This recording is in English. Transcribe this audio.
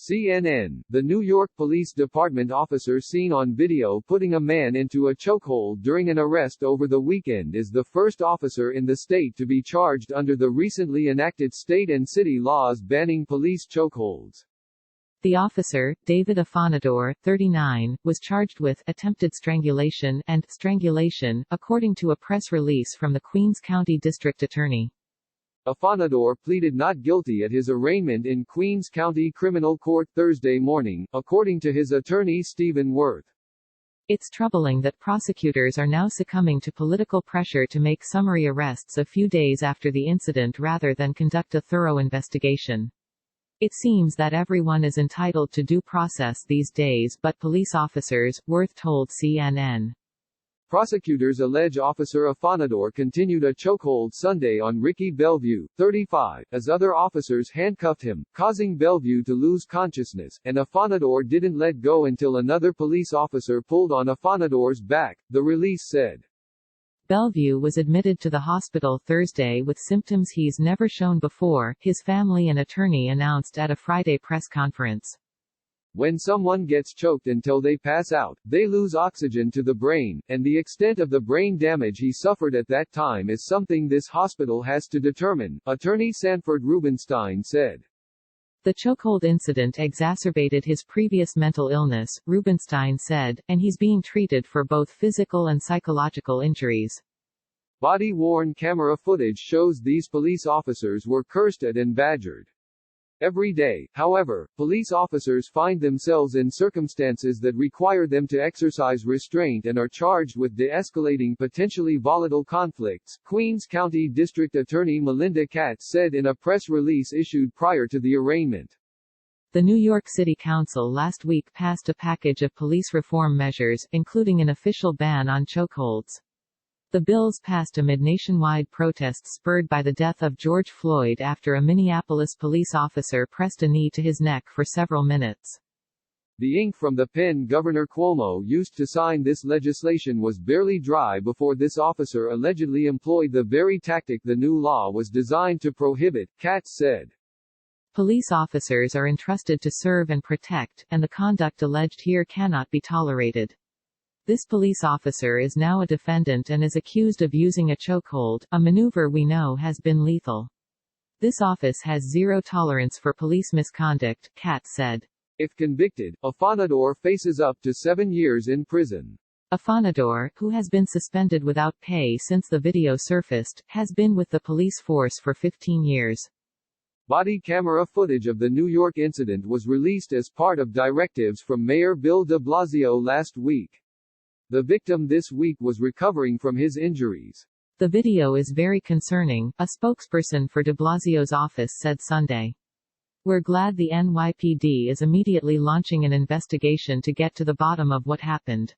CNN, the New York Police Department officer seen on video putting a man into a chokehold during an arrest over the weekend is the first officer in the state to be charged under the recently enacted state and city laws banning police chokeholds. The officer, David Afanador, 39, was charged with attempted strangulation and strangulation, according to a press release from the Queens County District Attorney. Afanador pleaded not guilty at his arraignment in Queens County Criminal Court Thursday morning, according to his attorney Stephen Worth. It's troubling that prosecutors are now succumbing to political pressure to make summary arrests a few days after the incident rather than conduct a thorough investigation. It seems that everyone is entitled to due process these days but police officers, Worth told CNN. Prosecutors allege Officer Afanador continued a chokehold Sunday on Ricky Bellevue, 35, as other officers handcuffed him, causing Bellevue to lose consciousness, and Afanador didn't let go until another police officer pulled on Afanador's back, the release said. Bellevue was admitted to the hospital Thursday with symptoms he's never shown before, his family and attorney announced at a Friday press conference. When someone gets choked until they pass out, they lose oxygen to the brain, and the extent of the brain damage he suffered at that time is something this hospital has to determine, attorney Sanford Rubenstein said. The chokehold incident exacerbated his previous mental illness, Rubenstein said, and he's being treated for both physical and psychological injuries. Body-worn camera footage shows these police officers were cursed at and badgered. Every day, however, police officers find themselves in circumstances that require them to exercise restraint and are charged with de-escalating potentially volatile conflicts, Queens County District Attorney Melinda Katz said in a press release issued prior to the arraignment. The New York City Council last week passed a package of police reform measures, including an official ban on chokeholds. The bills passed amid nationwide protests spurred by the death of George Floyd after a Minneapolis police officer pressed a knee to his neck for several minutes. The ink from the pen Governor Cuomo used to sign this legislation was barely dry before this officer allegedly employed the very tactic the new law was designed to prohibit, Katz said. Police officers are entrusted to serve and protect, and the conduct alleged here cannot be tolerated. This police officer is now a defendant and is accused of using a chokehold, a maneuver we know has been lethal. This office has zero tolerance for police misconduct, Katz said. If convicted, Afanador faces up to 7 years in prison. Afanador, who has been suspended without pay since the video surfaced, has been with the police force for 15 years. Body camera footage of the New York incident was released as part of directives from Mayor Bill de Blasio last week. The victim this week was recovering from his injuries. The video is very concerning, a spokesperson for de Blasio's office said Sunday. We're glad the NYPD is immediately launching an investigation to get to the bottom of what happened.